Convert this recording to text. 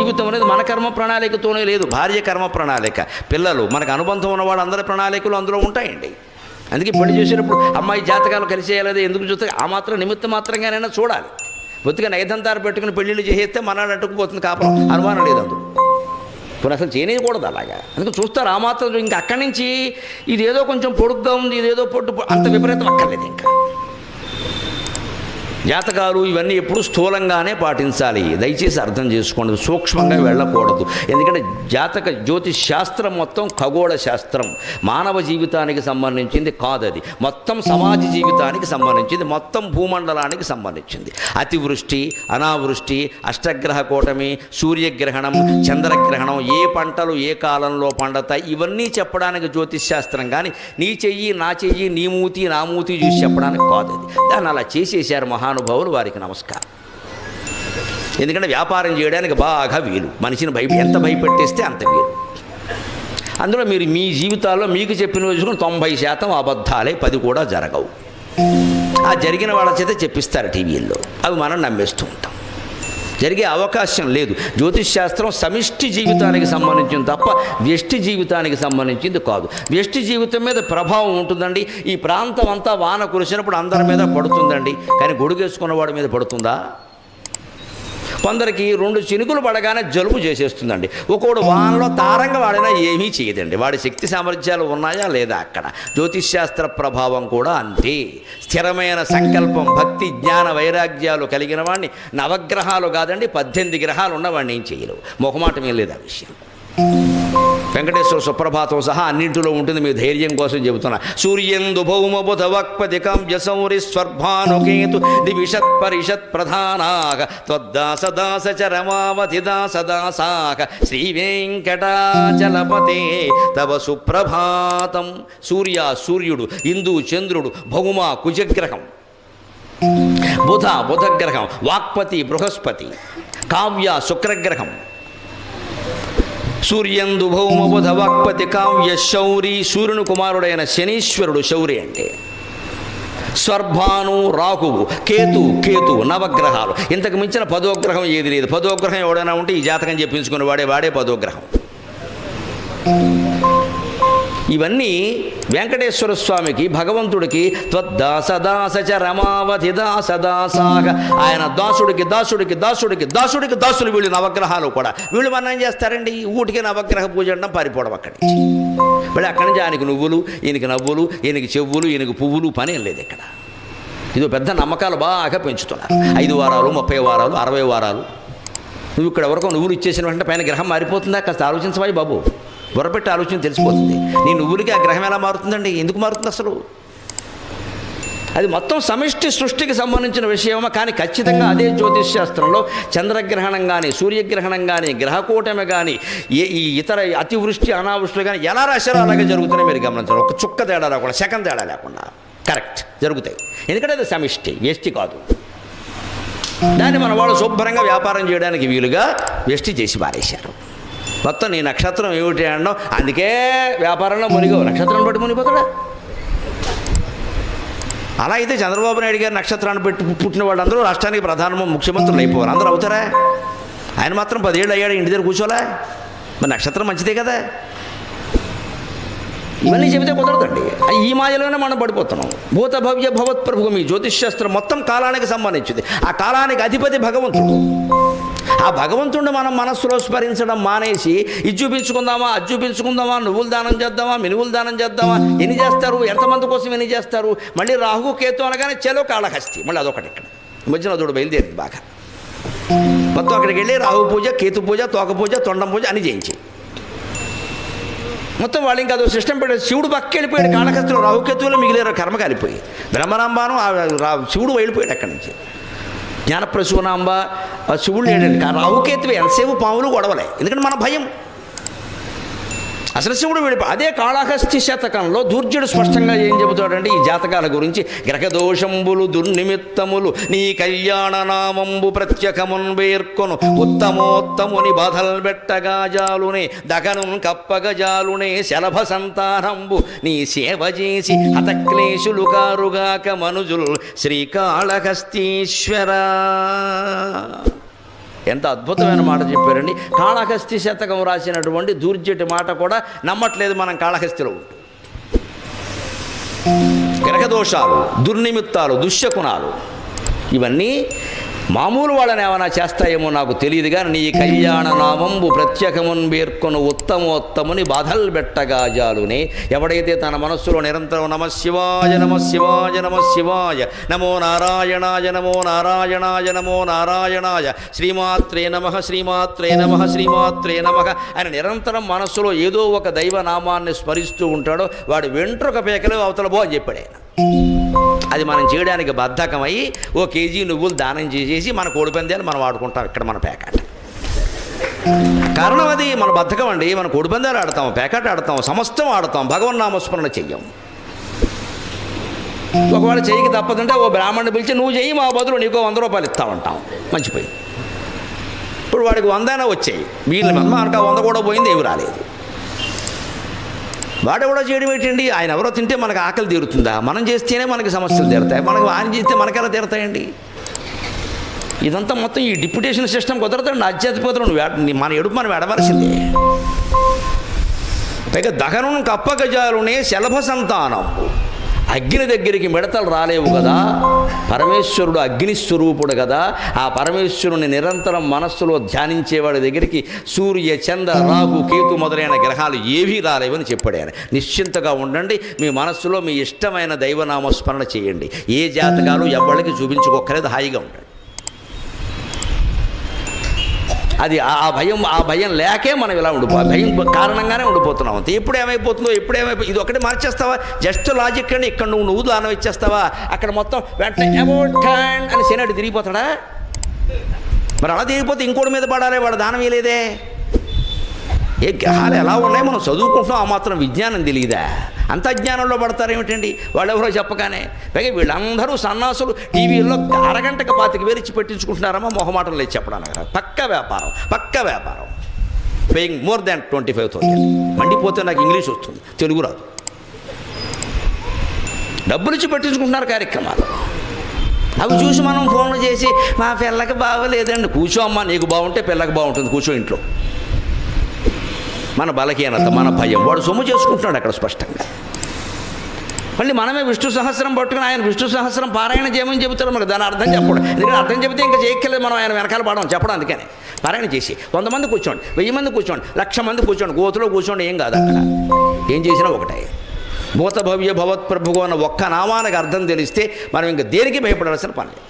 జీవితం అనేది మన కర్మ ప్రణాళికతోనే లేదు, భార్య కర్మ ప్రణాళిక, పిల్లలు, మనకు అనుబంధం ఉన్నవాడు అందరి ప్రణాళికలు అందులో ఉంటాయండి. అందుకే పెళ్లి చేసేటప్పుడు అమ్మాయి జాతకాలు కలిసేయాలి ఎందుకు చూస్తే ఆ మాత్రం నిమిత్త మాత్రంగానైనా చూడాలి. బొత్తిగా నైదంతారు పెట్టుకుని పెళ్ళిళ్ళు చేస్తే మనాడు అంటుకుపోతుంది కాపురం, అనుమానం లేదు అందులో. ఇప్పుడు అసలు చేయకూడదు అలాగా. అందుకని చూస్తారు ఆ మాత్రం. ఇంకా అక్కడి నుంచి ఇదేదో కొంచెం పొడుగ్గా ఉంది, ఇదేదో పొట్టు, అంత విపరీతం అక్కర్లేదు. ఇంకా జాతకాలు ఇవన్నీ ఎప్పుడు స్థూలంగానే పాటించాలి. దయచేసి అర్థం చేసుకోండి, సూక్ష్మంగా వెళ్ళకూడదు. ఎందుకంటే జాతక జ్యోతిష్ శాస్త్రం మొత్తం ఖగోళ శాస్త్రం, మానవ జీవితానికి సంబంధించింది కాదు. అది మొత్తం సమాజ జీవితానికి సంబంధించింది, మొత్తం భూమండలానికి సంబంధించింది. అతివృష్టి, అనావృష్టి, అష్టగ్రహ కూటమి, సూర్యగ్రహణం, చంద్రగ్రహణం, ఏ పంటలు ఏ కాలంలో పండతాయి, ఇవన్నీ చెప్పడానికి జ్యోతిష్ శాస్త్రం. కానీ నీ చెయ్యి నా చెయ్యి, నీ మూతి నా మూతి చూసి చెప్పడానికి కాదు. అది దాన్ని అలా చేసేసారు మహానుభావులు, వారికి నమస్కారం. ఎందుకంటే వ్యాపారం చేయడానికి బాగా వీలు, మనిషిని ఎంత భయపెట్టేస్తే అంత వీలు. అందులో మీరు మీ జీవితాల్లో మీకు చెప్పిన చూసుకుని 90% అబద్ధాలే, 10 కూడా జరగవు. ఆ జరిగిన వాళ్ళ చేత చెప్పిస్తారు టీవీల్లో, అవి మనం నమ్మేస్తూ ఉంటాం. జరిగే అవకాశం లేదు. జ్యోతిష్ శాస్త్రం సమిష్టి జీవితానికి సంబంధించింది తప్ప వ్యష్టి జీవితానికి సంబంధించింది కాదు. వ్యష్టి జీవితం మీద ప్రభావం ఉంటుందండి. ఈ ప్రాంతం అంతా వాన కురిసినప్పుడు అందరి మీద పడుతుందండి, కానీ గొడుగేసుకున్నవాడి మీద పడుతుందా? కొందరికి 2 చినుకులు పడగానే జలుబు చేసేస్తుందండి. ఒకడు వానలో తారంగా వాడినా ఏమీ చేయదండి. వాడి శక్తి సామర్థ్యాలు ఉన్నాయా లేదా? అక్కడ జ్యోతిష్ శాస్త్ర ప్రభావం కూడా అంతే. స్థిరమైన సంకల్పం, భక్తి, జ్ఞాన వైరాగ్యాలు కలిగిన వాడిని నవగ్రహాలు కాదండి 18 గ్రహాలు ఉన్నవాడిని ఏం చేయలేవు. మొహమాటం ఏం లేదు ఆ విషయం. వెంకటేశ్వర సుప్రభాతం సహా అన్నింటిలో ఉంటుంది, మీ ధైర్యం కోసం చెబుతున్నా. సూర్యందు భౌమ బుధ వక్పతికం యసౌరి స్వర్భానుకేతు దివిషత్ పరిషత్ ప్రధానాక త్వద్దాసదాస చరమావతి దాసదాసాక శ్రీ వెంకటాచలపతే తవ సుప్రభాతం. సూర్యుడు, ఇందు చంద్రుడు, భౌమ కుజగ్రహం, బుధగ్రహం, వాక్పతి బృహస్పతి, కావ్య శుక్రగ్రహం. సూర్యందు భౌమ బుధ వాక్పతి కావ్య శౌరి, సూర్యుని కుమారుడైన శనీశ్వరుడు శౌరి అంటే. స్వర్భాను రాహువు, కేతు, నవగ్రహాలు. ఇంతకు మించిన 10వ గ్రహం ఏది లేదు. 10వ గ్రహం ఎవడైనా ఉంటే ఈ జాతకం చెప్పించుకుని వాడే 10వ గ్రహం. ఇవన్నీ వెంకటేశ్వర స్వామికి, భగవంతుడికి త్వద్దాసదాసచ రమావతి దాసదాసాగ, ఆయన దాసుడికి దాసులు వీళ్ళు నవగ్రహాలు కూడా. వీళ్ళు మనం ఏం చేస్తారండి, ఊటికి నవగ్రహ పూజ అంటాం, పారిపోవడం అక్కడి నుంచి. మళ్ళీ అక్కడి నుంచి ఆయనకి నువ్వులు, ఈయనకి నవ్వులు, ఈయనకి చెవులు, ఈయనకి పువ్వులు, పని ఏం లేదు ఇక్కడ. ఇది పెద్ద నమ్మకాలు బాగా పెంచుతున్నారు. 5 వారాలు, 30 వారాలు, 60 వారాలు. నువ్వు ఇక్కడ వరకు నువ్వులు ఇచ్చేసిన వెంటనే పైన గ్రహం మారిపోతుందా? కాస్త ఆలోచించవాయి బాబు, బుర్రపెట్టి ఆలోచన తెలిసిపోతుంది. నీ నువ్వులకి ఆ గ్రహం ఎలా మారుతుందండి? ఎందుకు మారుతుంది అసలు? అది మొత్తం సమిష్టి సృష్టికి సంబంధించిన విషయమా? కానీ ఖచ్చితంగా అదే జ్యోతిష్ శాస్త్రంలో చంద్రగ్రహణం కానీ, సూర్యగ్రహణం కానీ, గ్రహకూటమి కానీ, ఈ ఇతర అతివృష్టి అనావృష్టిలు కానీ ఎలా రాశారో అలాగే జరుగుతున్నాయి. మీరు గమనించాలి. ఒక చుక్క తేడా లేకుండా, సెకం తేడా లేకుండా కరెక్ట్ జరుగుతాయి. ఎందుకంటే అది సమిష్టి, వ్యష్టి కాదు. దాన్ని మన వాళ్ళు శుభ్రంగా వ్యాపారం చేయడానికి వీలుగా వ్యష్టి చేసి పారేశారు. మొత్తం నీ నక్షత్రం ఏమిటి అనడం, అందుకే వ్యాపారంలో మునిగో. నక్షత్రం బట్టి మునిగిపోతాడా? అలా అయితే చంద్రబాబు నాయుడు గారి నక్షత్రాన్ని పెట్టి పుట్టిన వాళ్ళందరూ రాష్ట్రానికి ప్రధాన ముఖ్యమంత్రులు అయిపోవాలి. అందరూ అవుతారా? ఆయన మాత్రం 10 ఏళ్ళు అయ్యాడు, ఇంటి దగ్గర కూర్చోలే. మరి నక్షత్రం మంచిదే కదా. ఇవన్నీ చెబితే కుదరదండి. ఈ మాయలోనే మనం పడిపోతున్నాం. భూత భవ్య భవత్ ప్రభు, మీ జ్యోతిష్ శాస్త్రం మొత్తం కాలానికి సంబంధించింది. ఆ కాలానికి అధిపతి భగవంతుడు. ఆ భగవంతుడిని మనం మనస్సులో స్మరించడం మానేసి ఇది చూపించుకుందామా, అది చూపించుకుందామా, నువ్వులు దానం చేద్దామా, మినువులు దానం చేద్దామా, ఎన్ని చేస్తారు, ఎంతమంది కోసం ఎన్ని చేస్తారు. మళ్ళీ రాహు కేతు అనగానే చెలో కాళహస్తి, మళ్ళీ అదొకటి. ఇక్కడ మధ్యన అదొకటి బయలుదేరింది బాగా. మొత్తం అక్కడికి వెళ్ళి రాహు పూజ, కేతు పూజ, తోక పూజ, తొండం పూజ అని చేయించి మొత్తం వాళ్ళు ఇంకా అదో సిస్టమ్ పెట్టారు. శివుడు పక్కెళ్ళిపోయాడు కాళహస్తిలో, రాహుకేతువులో మిగిలిన కర్మ కాలిపోయి. బ్రహ్మరాంబాను శివుడు వెళ్ళిపోయాడు అక్కడి నుంచి. జ్ఞానప్రసూనాంబ శివుడు లేడండి. రాహుకేతువు ఎంతసేపు పాములు గొడవలే, ఎందుకంటే మన భయం. అసలు శివుడు విడిపో. అదే కాళహస్తి శతకంలో దూర్జుడు స్పష్టంగా ఏం చెబుతాడంటే ఈ జాతకాల గురించి, గ్రహదోషంబులు దుర్నిమిత్తములు నీ కళ్యాణ నామంబు ప్రత్యకమున్ వేర్కొను ఉత్తమోత్తముని బాధల్ బెట్టగా జాలునే దగను కప్పగ జాలునే శలభ సంతానంబు నీ సేవ చేసి హతక్లేశులు కారుగాక మనుజుల్ శ్రీకాళహస్తీశ్వర. ఎంత అద్భుతమైన మాట చెప్పారండి. కాళహస్తి శతకం రాసినటువంటి దూర్జటి మాట కూడా నమ్మట్లేదు మనం కాళహస్తిలో ఉంటుంది. గ్రహదోషాలు, దుర్నిమిత్తాలు, దుశ్శకునాలు ఇవన్నీ మామూలు వాళ్ళని ఏమైనా చేస్తాయేమో నాకు తెలియదు కానీ నీ కళ్యాణ నామంబు ప్రత్యేకమున్ పేర్కొను ఉత్తమోత్తముని బాధలు పెట్టగా జాలునే. ఎవడైతే తన మనస్సులో నిరంతరం నమ శివాయ నమ శివాయ నమ శివాయ నమో నారాయణాయ నమో నారాయణాయ నమో నారాయణాయ శ్రీమాత్రే నమ శ్రీమాత్రే నమ శ్రీమాత్రే నమ ఆయన నిరంతరం మనస్సులో ఏదో ఒక దైవనామాన్ని స్మరిస్తూ ఉంటాడో వాడు వెంట్రుక పేకలు అవతల బో అని చెప్పాడు ఆయన. అది మనం చేయడానికి బద్ధకమై ఓ కేజీ నువ్వులు దానం చేసేసి మన కోడిపందాలు మనం ఆడుకుంటాం ఇక్కడ మన పేకాట. కారణం అది మన బద్ధకం అండి. మన కోడిపందాలు ఆడతాం, పేకాట ఆడతాం, సమస్తం ఆడతాం, భగవన్నామస్మరణ చెయ్యం. ఒకవేళ చెయ్యికి తప్పదంటే ఓ బ్రాహ్మణ్ణి పిలిచి నువ్వు చెయ్యి మా బదులు నీకో 100 రూపాయలు ఇస్తామంటాం. మంచిపోయి ఇప్పుడు వాడికి 100 వచ్చాయి, వీళ్ళని మనకు 100 కూడా పోయింది, ఏమి రాలేదు. వాడెవడో చేయడం ఏంటండి? ఆయన ఎవరో తింటే మనకు ఆకలి తీరుతుందా? మనం చేస్తేనే మనకి సమస్యలు తీరుతాయి. మనకు ఆయన చేస్తే మనకెలా తీరుతాయండి? ఇదంతా మొత్తం ఈ డిప్యుటేషన్ సిస్టమ్ కుదరదండి. ఆధ్యాత్మికతలో మన ఎడుపు మనం ఎడవలసిందే. పైగా దహనం కప్పగజాలునే శలభ సంతానం. అగ్ని దగ్గరికి మిడతలు రాలేవు కదా. పరమేశ్వరుడు అగ్నిస్వరూపుడు కదా. ఆ పరమేశ్వరుని నిరంతరం మనస్సులో ధ్యానించేవాడి దగ్గరికి సూర్య చంద్ర రాహు కేతు మొదలైన గ్రహాలు ఏవీ రాలేవని చెప్పాడు ఆయన. నిశ్చింతగా ఉండండి, మీ మనస్సులో మీ ఇష్టమైన దైవనామస్మరణ చేయండి. ఏ జాతకాలు ఎవరికి చూపించుకోక్కర్లేదు, హాయిగా ఉండండి. అది ఆ భయం లేకే మనం ఇలా భయం కారణంగానే ఉండిపోతున్నాం అంతే. ఎప్పుడు ఏమైపోతుందో ఇది ఒకటి మార్చేస్తావా? జస్ట్ లాజిక్ అండి. ఇక్కడ నువ్వు దానం ఇచ్చేస్తావా, అక్కడ మొత్తం వెంటనే అబౌట్ హ్యాండ్ అని శనడు తిరిగిపోతాడా? మరి అలా తిరిగిపోతే ఇంకోటి మీద పడాలి, వాడు దానం ఇవ్వలేదే. ఏ గ్రహాలు ఎలా ఉన్నాయి మనం చదువుకుంటున్నాం, ఆ మాత్రం విజ్ఞానం తెలియదా? అంత అజ్ఞానంలో పడతారేమిటండి వాళ్ళెవరో చెప్పగానే. పైగా వీళ్ళందరూ సన్నాసులు టీవీల్లో అరగంటకు 25,000 ఇచ్చి పెట్టించుకుంటున్నారమ్మా మొహమాటం లేదు చెప్పడానికి. పక్క వ్యాపారం పేయింగ్ మోర్ దాన్ 25,000. మండిపోతే నాకు ఇంగ్లీష్ వస్తుంది, తెలుగు రాదు. డబ్బులు ఇచ్చి పెట్టించుకుంటున్నారు కార్యక్రమాలు. అవి చూసి మనం ఫోన్లు చేసి మా పిల్లకి బాగోలేదండి. కూర్చో అమ్మా, నీకు బాగుంటే పిల్లకి బాగుంటుంది, కూర్చో ఇంట్లో. మన బలహీనత, మన భయం, వాడు సొమ్ము చేసుకుంటున్నాడు అక్కడ స్పష్టంగా. మళ్ళీ మనమే విష్ణు సహస్రం పట్టుకుని ఆయన విష్ణు సహస్రం పారాయణ చేయమని చెబుతాడు. మనకు దాని అర్థం చెప్పడం, ఎందుకంటే అర్థం చెబితే ఇంకా చేయక్కర్లేదు మనం ఆయన వెనకాల పడడం చెప్పడం. అందుకని పారాయణ చేసి 100 మంది కూర్చోండి, 1000 మంది కూర్చోండి, 1,00,000 మంది కూర్చోండి, గోతులో కూర్చోండి, ఏం కాదు. అక్కడ ఏం చేసినా ఒకటే. భూత భవ్య భవత్ ప్రభువు అన్న ఒక్క నామానికి అర్థం తెలిస్తే మనం ఇంకా దేనికి భయపడాల్సిన పని లేదు.